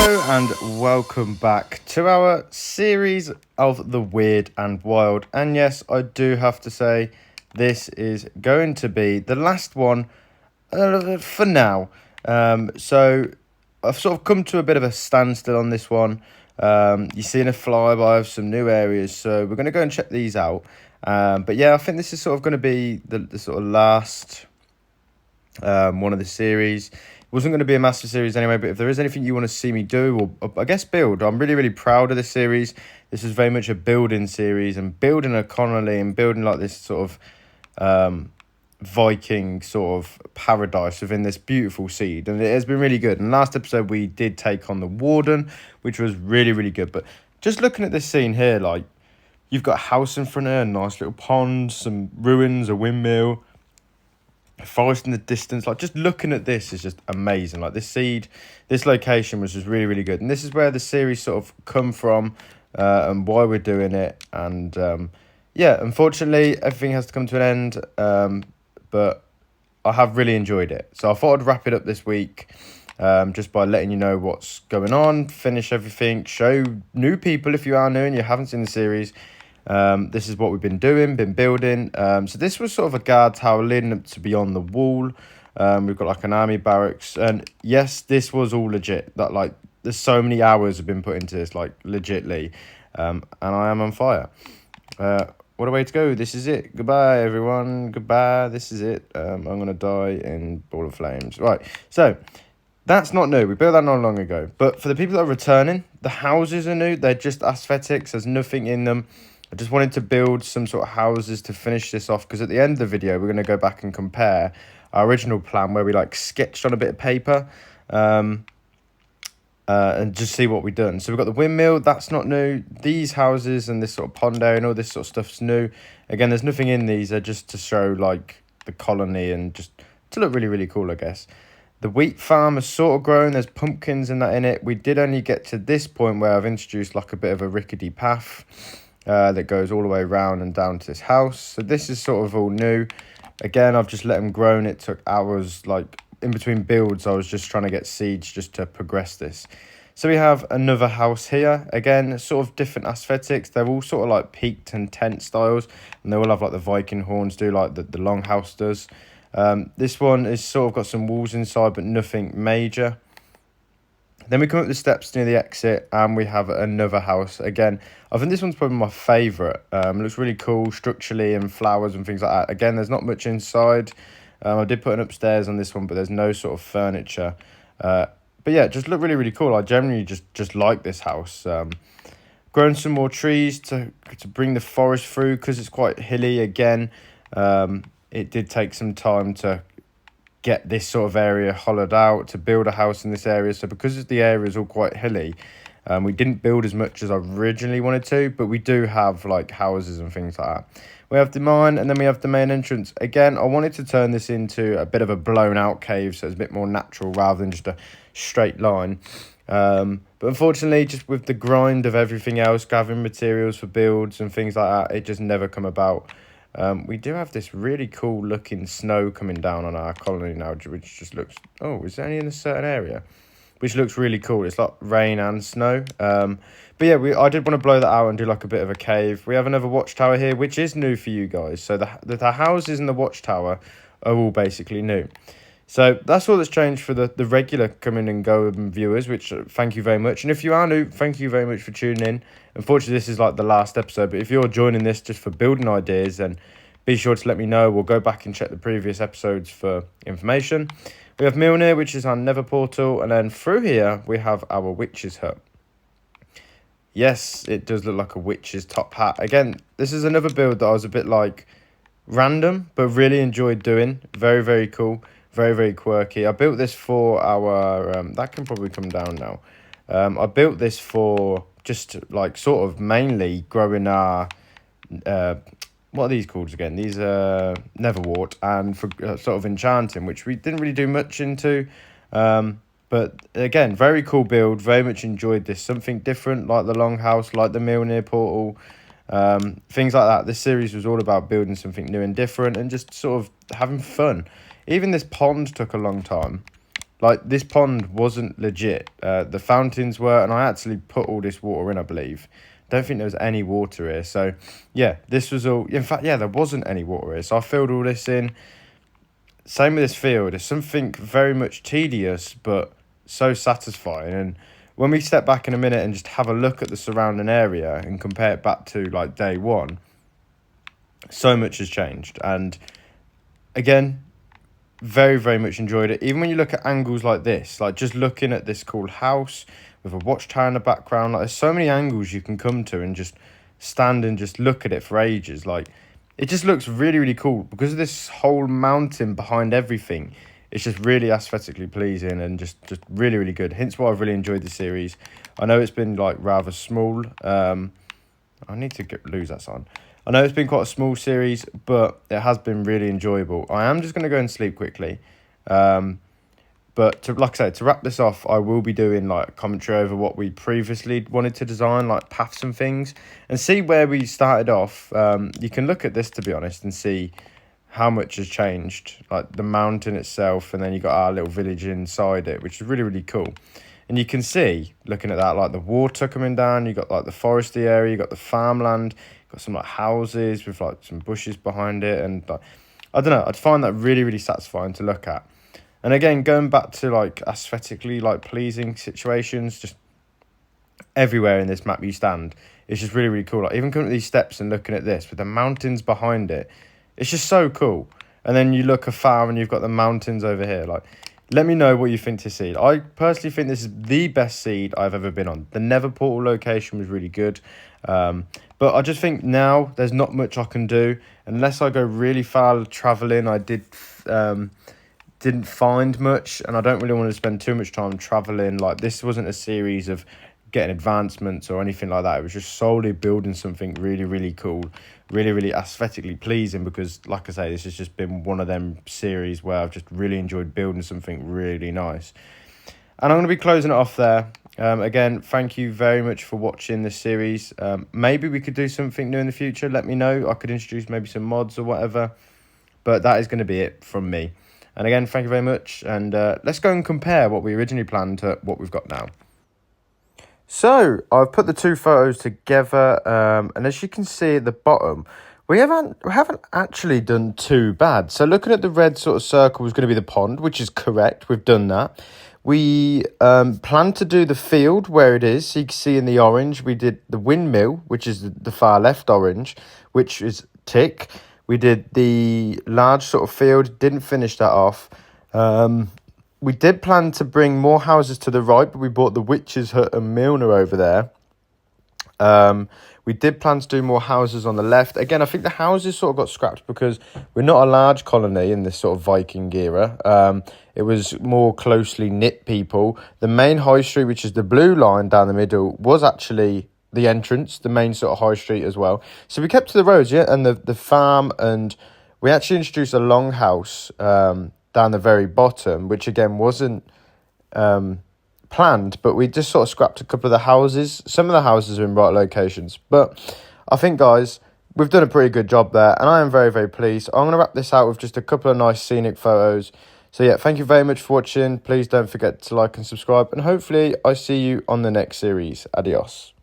Hello and welcome back to our series of the weird and wild. And yes, I do have to say this is going to be the last one for now. So I've sort of come to a bit of a standstill on this one. You're seeing a flyby of some new areas, so we're going to go and check these out. But yeah, I think this is sort of going to be the sort of last one of the series. It wasn't going to be a massive series anyway, but if there is anything you want to see me do, or I guess build, I'm really proud of this series. This is very much a building series, and building a colony and building like this sort of Viking sort of paradise within this beautiful seed, and it has been really good. And last episode we did take on the Warden, which was really good. But just looking at this scene here, like, you've got a house in front of it, a nice little pond, some ruins, a windmill, forest in the distance. Like, just looking at this is just amazing. Like, this location was just really good, and this is where the series sort of come from, and why we're doing it. And yeah, unfortunately everything has to come to an end, but I have really enjoyed it, so I thought I'd wrap it up this week, just by letting you know what's going on, finish everything, show new people, if you are new and you haven't seen the series, this is what we've been building. So this was sort of a guard tower leading up to beyond the wall. We've got like an army barracks, and yes, this was all legit. That, like, there's so many hours have been put into this, like, legitly, and I am on fire. What a way to go. This is it. Goodbye, everyone. Goodbye. This is it. I'm gonna die in ball of flames. Right, so that's not new. We built that not long ago. But for the people that are returning, the houses are new. They're just aesthetics. There's nothing in them. I just wanted to build some sort of houses to finish this off, because at the end of the video, we're going to go back and compare our original plan where we, like, sketched on a bit of paper, and just see what we've done. So we've got the windmill. That's not new. These houses and this sort of pond area and all this sort of stuff's new. Again, there's nothing in these. They're just to show, like, the colony and just to look really cool, I guess. The wheat farm has sort of grown. There's pumpkins and that in it. We did only get to this point where I've introduced, like, a bit of a rickety path that goes all the way around and down to this house. So this is sort of all new. Again, I've just let them grow, and it took hours. Like, in between builds, I was just trying to get seeds just to progress this. So we have another house here. Again, sort of different aesthetics. They're all sort of like peaked and tent styles, and they all have like the Viking horns do, like the longhouse does. This one is sort of got some walls inside, but nothing major. Then we come up the steps near the exit, and we have another house. Again, I think this one's probably my favourite. It looks really cool structurally, and flowers and things like that. Again, there's not much inside. I did put an upstairs on this one, but there's no sort of furniture. But yeah, just look really cool. I generally just like this house. Grown some more trees to bring the forest through, because it's quite hilly. Again, it did take some time to get this sort of area hollowed out to build a house in this area. So because the area is all quite hilly, we didn't build as much as I originally wanted to, but we do have, like, houses and things like that. We have the mine, and then we have the main entrance. Again, I wanted to turn this into a bit of a blown out cave, so it's a bit more natural rather than just a straight line. But unfortunately, just with the grind of everything else, gathering materials for builds and things like that, it just never come about. We do have this really cool looking snow coming down on our colony now, which just looks... Oh, is there any in a certain area? Which looks really cool. It's like rain and snow. But yeah, I did want to blow that out and do like a bit of a cave. We have another watchtower here, which is new for you guys. So the houses and the watchtower are all basically new. So that's all that's changed for the regular coming and go viewers, which thank you very much. And if you are new, thank you very much for tuning in. Unfortunately, this is like the last episode, but if you're joining this just for building ideas, then be sure to let me know. We'll go back and check the previous episodes for information. We have Milner, which is our nether portal, and then through here we have our witch's hut. Yes, it does look like a witch's top hat. Again, this is another build that I was a bit like random, but really enjoyed doing. Very cool. Very quirky. I built this for our... that can probably come down now. I built this for just like sort of mainly growing our... what are these called again? These Neverwort, and for sort of enchanting, which we didn't really do much into. But again, very cool build. Very much enjoyed this. Something different, like the Longhouse, like the Milner portal, things like that. This series was all about building something new and different, and just sort of having fun. Even this pond took a long time. Like, this pond wasn't legit. The fountains were, and I actually put all this water in, I believe. Don't think there was any water here. So, yeah, this was all... In fact, yeah, there wasn't any water here. So I filled all this in. Same with this field. It's something very much tedious, but so satisfying. And when we step back in a minute and just have a look at the surrounding area and compare it back to, like, day one, so much has changed. And, again, very, very much enjoyed it. Even when you look at angles like this, like just looking at this cool house with a watchtower in the background, like there's so many angles you can come to and just stand and just look at it for ages. Like, it just looks really, really cool because of this whole mountain behind everything. It's just really aesthetically pleasing and just really, really good. Hence why I've really enjoyed the series. I know it's been like rather small. I need to lose that sign. I know it's been quite a small series, but it has been really enjoyable. I am just going to go and sleep quickly. But like I said, to wrap this off, I will be doing like commentary over what we previously wanted to design, like paths and things, and see where we started off. You can look at this, to be honest, and see how much has changed. Like the mountain itself, and then you got our little village inside it, which is really, really cool. And you can see, looking at that, like the water coming down, you got like the foresty area, you got the farmland, got some like houses with like some bushes behind it, and like, I don't know, I'd find that really, really satisfying to look at. And again, going back to like aesthetically like pleasing situations, just everywhere in this map you stand, it's just really, really cool. Like even coming to these steps and looking at this with the mountains behind it, it's just so cool. And then you look afar and you've got the mountains over here. Like, let me know what you think to seed. I personally think this is the best seed I've ever been on. The Nether Portal location was really good. But I just think now there's not much I can do. Unless I go really far travelling, I didn't find much. And I don't really want to spend too much time travelling. Like, this wasn't a series of getting advancements or anything like that. It was just solely building something really, really cool, really, really aesthetically pleasing, because like I say, this has just been one of them series where I've just really enjoyed building something really nice. And I'm going to be closing it off there. Again, thank you very much for watching this series. Maybe we could do something new in the future. Let me know. I could introduce maybe some mods or whatever, but that is going to be it from me. And again, thank you very much, and let's go and compare what we originally planned to what we've got now. So, I've put the two photos together, and as you can see at the bottom, we haven't actually done too bad. So, looking at the red sort of circle was going to be the pond, which is correct. We've done that. We plan to do the field where it is. So, you can see in the orange, we did the windmill, which is the far left orange, which is tick. We did the large sort of field, didn't finish that off. We did plan to bring more houses to the right, but we bought the Witch's Hut and Milner over there. We did plan to do more houses on the left. Again, I think the houses sort of got scrapped because we're not a large colony in this sort of Viking era. It was more closely knit people. The main high street, which is the blue line down the middle, was actually the entrance, the main sort of high street as well. So we kept to the roads, yeah, and the farm, and we actually introduced a longhouse down the very bottom, which again wasn't planned, but we just sort of scrapped a couple of the houses. Some of the houses are in right locations, but I think, guys, we've done a pretty good job there, and I am very, very pleased. I'm going to wrap this out with just a couple of nice scenic photos. So yeah, thank you very much for watching. Please don't forget to like and subscribe, and hopefully I see you on the next series. Adios.